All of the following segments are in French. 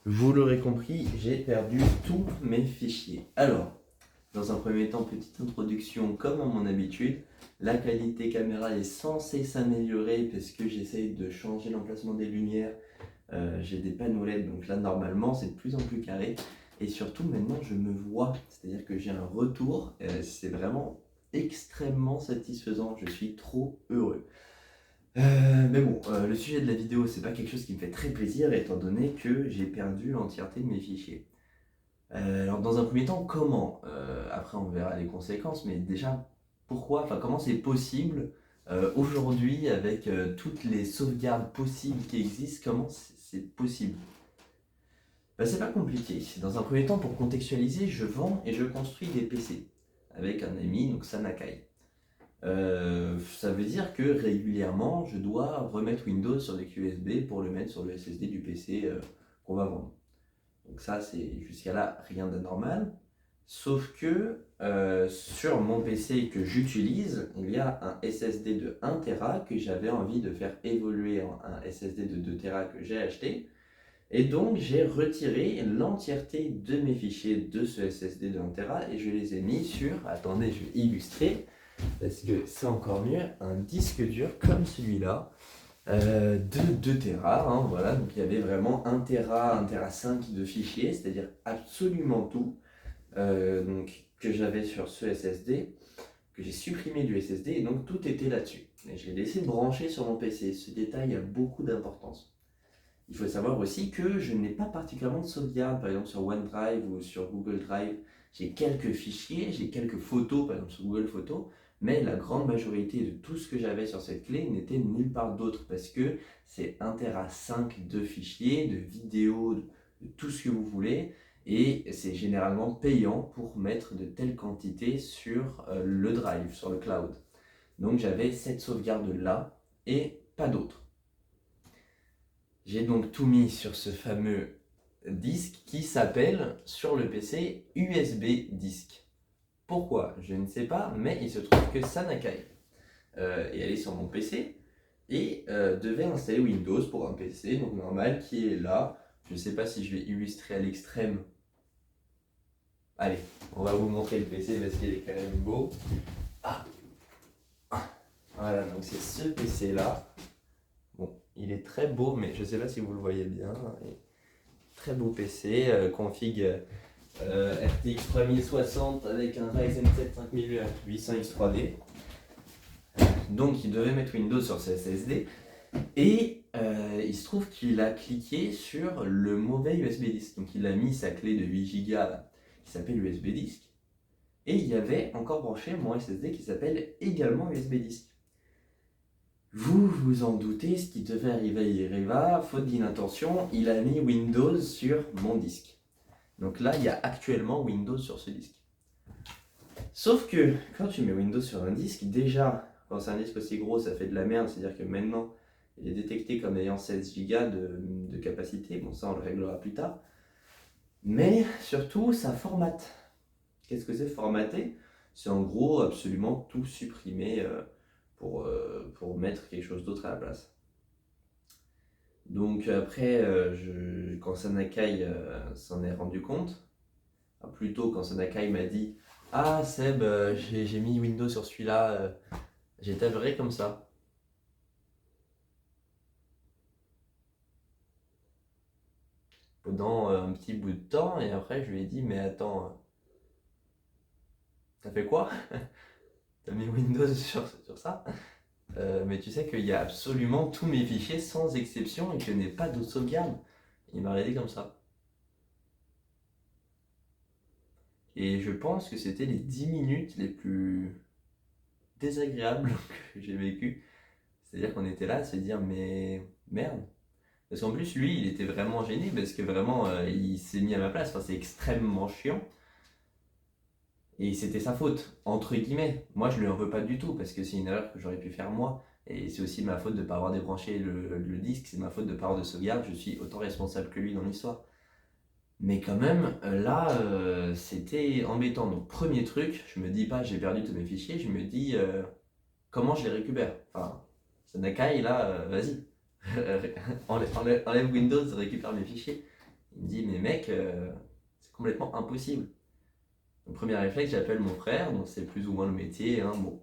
Vous l'aurez compris, j'ai perdu tous mes fichiers. Alors, dans un premier temps, petite introduction comme à mon habitude. La qualité caméra est censée s'améliorer parce que j'essaye de changer l'emplacement des lumières. J'ai des panneaux LED, donc là normalement c'est de plus en plus carré. Et surtout maintenant je me vois, c'est-à-dire que j'ai un retour. C'est vraiment extrêmement satisfaisant, je suis trop heureux. Mais bon, le sujet de la vidéo, c'est pas quelque chose qui me fait très plaisir étant donné que j'ai perdu l'entièreté de mes fichiers. Alors dans un premier temps, comment? Après on verra les conséquences, mais déjà pourquoi? Enfin comment c'est possible aujourd'hui avec toutes les sauvegardes possibles qui existent, comment c'est possible? Bah, c'est pas compliqué. Dans un premier temps, pour contextualiser, je vends et je construis des PC avec un ami, donc Sanakai. Ça veut dire que régulièrement, je dois remettre Windows sur les clés USB pour le mettre sur le SSD du PC qu'on va vendre. Donc ça, c'est jusqu'à là rien d'anormal. Sauf que sur mon PC que j'utilise, il y a un SSD de 1 Tera que j'avais envie de faire évoluer en un SSD de 2 Tera que j'ai acheté. Et donc j'ai retiré l'entièreté de mes fichiers de ce SSD de 1 Tera et je les ai mis sur, attendez, je vais illustrer, parce que c'est encore mieux, un disque dur comme celui-là, de 2 Tera, hein, voilà, donc il y avait vraiment 1 Tera, 1 Tera 5 de fichiers, c'est-à-dire absolument tout, donc, que j'avais sur ce SSD, que j'ai supprimé du SSD, et donc tout était là-dessus. Et je l'ai laissé brancher sur mon PC, ce détail a beaucoup d'importance. Il faut savoir aussi que je n'ai pas particulièrement de sauvegarde, par exemple sur OneDrive ou sur Google Drive. J'ai quelques fichiers, j'ai quelques photos, par exemple sur Google Photos, mais la grande majorité de tout ce que j'avais sur cette clé n'était nulle part d'autre parce que c'est 1 Tera 5 de fichiers, de vidéos, de tout ce que vous voulez, et c'est généralement payant pour mettre de telles quantités sur le drive, sur le cloud. Donc j'avais cette sauvegarde là et pas d'autre. J'ai donc tout mis sur ce fameux disque qui s'appelle sur le PC USB Disk. Pourquoi? Je ne sais pas, mais il se trouve que Sanakai est allé sur mon PC et devait installer Windows pour un PC, donc normal, qui est là. Je ne sais pas si je vais illustrer à l'extrême. Allez, on va vous montrer le PC parce qu'il est quand même beau. Ah, voilà, donc c'est ce PC là. Bon, il est très beau, mais je ne sais pas si vous le voyez bien. Très beau PC, config RTX 3060 avec un Ryzen 7 5800X3D. Donc il devait mettre Windows sur ce SSD et il se trouve qu'il a cliqué sur le mauvais USB disk. Donc il a mis sa clé de 8 Go qui s'appelle USB disk et il y avait encore branché mon SSD qui s'appelle également USB disk. Vous vous en doutez, ce qui devait arriver il arriva, faute d'inattention, il a mis Windows sur mon disque. Donc là, il y a actuellement Windows sur ce disque. Sauf que quand tu mets Windows sur un disque, déjà, quand c'est un disque aussi gros, ça fait de la merde, c'est-à-dire que maintenant, il est détecté comme ayant 16 Go de capacité, bon ça on le réglera plus tard, mais surtout ça formate. Qu'est-ce que c'est formater? C'est en gros absolument tout supprimer pour mettre quelque chose d'autre à la place. Donc après, quand Sanakai s'en est rendu compte, plutôt quand Sanakai m'a dit ah Seb, j'ai mis Windows sur celui-là, j'ai tabré comme ça. Pendant un petit bout de temps, et après je lui ai dit mais attends, t'as fait quoi? T'as mis Windows sur ça? Mais tu sais qu'il y a absolument tous mes fichiers sans exception et que je n'ai pas de sauvegarde. Il m'a regardé comme ça. Et je pense que c'était les 10 minutes les plus désagréables que j'ai vécues. C'est-à-dire qu'on était là à se dire mais merde. Parce qu'en plus lui il était vraiment gêné parce que vraiment il s'est mis à ma place. Enfin, c'est extrêmement chiant. Et c'était sa faute, entre guillemets. Moi, je lui en veux pas du tout, parce que c'est une erreur que j'aurais pu faire moi. Et c'est aussi ma faute de ne pas avoir débranché le disque, c'est ma faute de ne pas avoir de sauvegarde, je suis autant responsable que lui dans l'histoire. Mais quand même, là, c'était embêtant. Donc, premier truc, je me dis pas j'ai perdu tous mes fichiers, je me dis comment je les récupère. Enfin, Sanakai, là, vas-y. Enlève Windows, récupère mes fichiers. Il me dit mais mec, c'est complètement impossible. Donc premier réflexe, j'appelle mon frère, donc c'est plus ou moins le métier, hein, bon.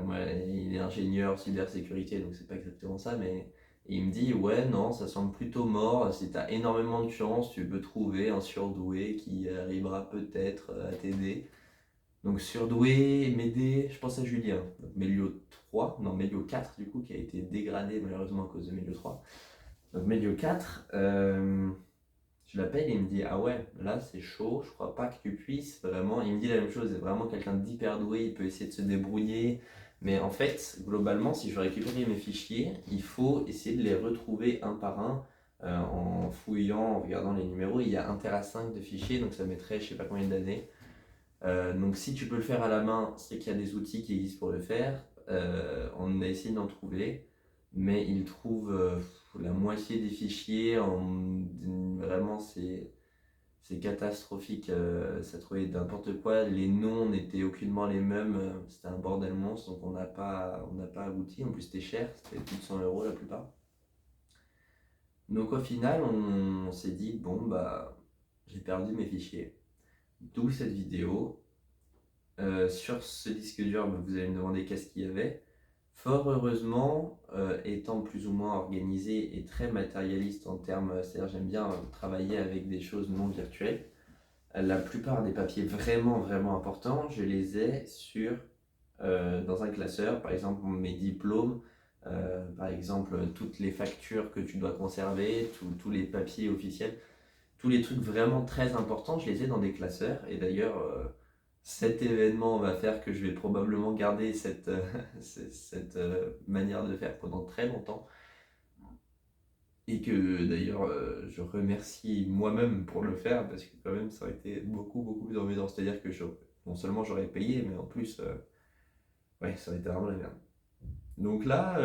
Moi, il est ingénieur cybersécurité, donc c'est pas exactement ça, mais il me dit ouais non, ça semble plutôt mort. Si t'as énormément de chance, tu peux trouver un surdoué qui arrivera peut-être à t'aider. Donc surdoué, m'aider, je pense à Julien. Donc Melio 3, non Melio 4 du coup, qui a été dégradé malheureusement à cause de Melio 3. Donc Melio 4, je l'appelle et il me dit ah ouais, là c'est chaud, je crois pas que tu puisses vraiment. Il me dit la même chose, c'est vraiment quelqu'un d'hyper doué, il peut essayer de se débrouiller. Mais en fait, globalement, si je veux récupérer mes fichiers, il faut essayer de les retrouver un par un en fouillant, en regardant les numéros. Il y a 1 Tera 5 de fichiers, donc ça mettrait je sais pas combien d'années. Donc si tu peux le faire à la main, c'est qu'il y a des outils qui existent pour le faire. On a essayé d'en trouver, mais il trouve la moitié des fichiers. Vraiment, c'est catastrophique. Ça trouvait n'importe quoi. Les noms n'étaient aucunement les mêmes. C'était un bordel monstre, donc on n'a pas abouti. En plus, c'était cher, c'était plus de 100 € la plupart. Donc au final, on s'est dit, bon, bah, j'ai perdu mes fichiers. D'où cette vidéo. Sur ce disque dur, vous allez me demander qu'est-ce qu'il y avait. Fort heureusement, étant plus ou moins organisé et très matérialiste en termes, c'est-à-dire j'aime bien travailler avec des choses non virtuelles. La plupart des papiers vraiment vraiment importants, je les ai dans un classeur. Par exemple mes diplômes, par exemple toutes les factures que tu dois conserver, tous les papiers officiels, tous les trucs vraiment très importants, je les ai dans des classeurs. Et d'ailleurs, cet événement va faire que je vais probablement garder cette manière de faire pendant très longtemps. Et que d'ailleurs, je remercie moi-même pour le faire parce que quand même, ça aurait été beaucoup, beaucoup plus embêtant. C'est-à-dire que non seulement j'aurais payé, mais en plus, ouais, ça aurait été vraiment la merde. Donc là,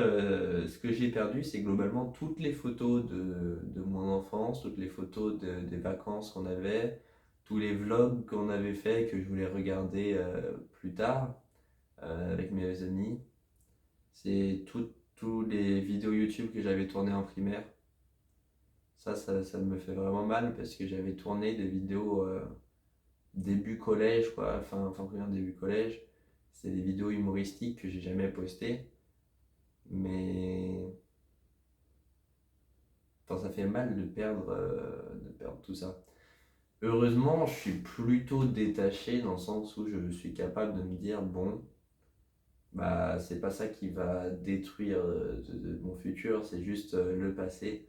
ce que j'ai perdu, c'est globalement toutes les photos de mon enfance, toutes les photos des vacances qu'on avait, tous les vlogs qu'on avait fait que je voulais regarder plus tard avec mes amis. C'est tous les vidéos YouTube que j'avais tournées en primaire. Ça me fait vraiment mal parce que j'avais tourné des vidéos début collège, quoi, fin primaire, début collège. C'est des vidéos humoristiques que j'ai jamais postées. Mais enfin, ça fait mal de perdre tout ça. Heureusement, je suis plutôt détaché dans le sens où je suis capable de me dire, bon, bah, c'est pas ça qui va détruire de mon futur, c'est juste le passé.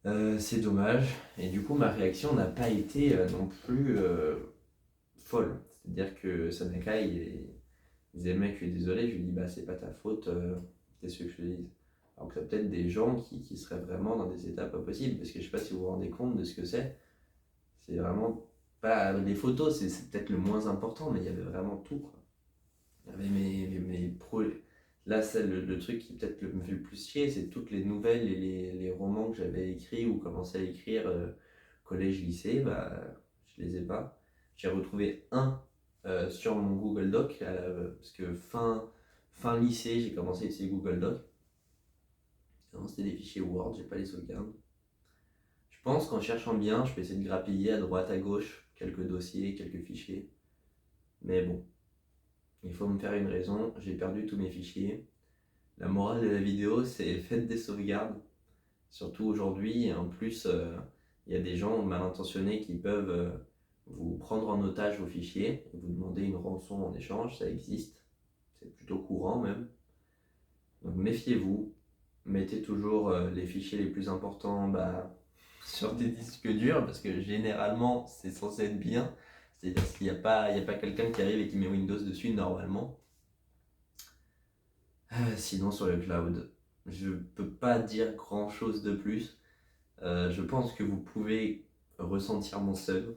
C'est dommage. Et du coup, ma réaction n'a pas été non plus folle. C'est-à-dire que Sanaka, il disait, mec, je suis désolé, je lui dis, bah, c'est pas ta faute, qu'est-ce que je te dise. Alors que peut-être des gens qui seraient vraiment dans des états pas possibles, parce que je sais pas si vous vous rendez compte de ce que c'est. C'est vraiment pas. Les photos, c'est peut-être le moins important, mais il y avait vraiment tout, quoi. Il y avait mes Là, le truc qui peut-être me fait le plus chier, c'est toutes les nouvelles et les romans que j'avais écrits ou commencé à écrire collège, lycée, bah, je les ai pas. J'ai retrouvé un sur mon Google Doc, parce que fin lycée, j'ai commencé à utiliser Google Doc. Avant, c'était des fichiers Word, j'ai pas les sauvegardes. Je pense qu'en cherchant bien, je peux essayer de grappiller à droite, à gauche, quelques dossiers, quelques fichiers. Mais bon, il faut me faire une raison, j'ai perdu tous mes fichiers. La morale de la vidéo, c'est faites des sauvegardes, surtout aujourd'hui. Et en plus, il y a des gens mal intentionnés qui peuvent vous prendre en otage vos fichiers et vous demander une rançon en échange, ça existe. C'est plutôt courant même. Donc méfiez-vous, mettez toujours les fichiers les plus importants sur des disques durs parce que généralement c'est censé être bien. C'est-à-dire qu'il n'y a pas quelqu'un qui arrive et qui met Windows dessus normalement. Sinon sur le cloud, je peux pas dire grand chose de plus. Je pense que vous pouvez ressentir mon seum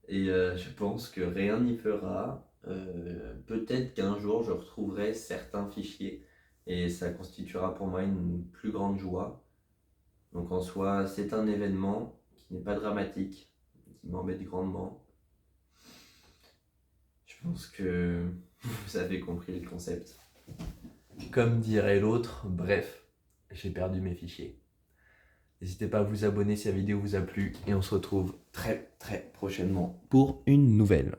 et je pense que rien n'y fera. Peut-être qu'un jour je retrouverai certains fichiers et ça constituera pour moi une plus grande joie. Donc en soi, c'est un événement qui n'est pas dramatique, qui m'embête grandement. Je pense que vous avez compris le concept. Comme dirait l'autre, bref, j'ai perdu mes fichiers. N'hésitez pas à vous abonner si la vidéo vous a plu et on se retrouve très très prochainement pour une nouvelle.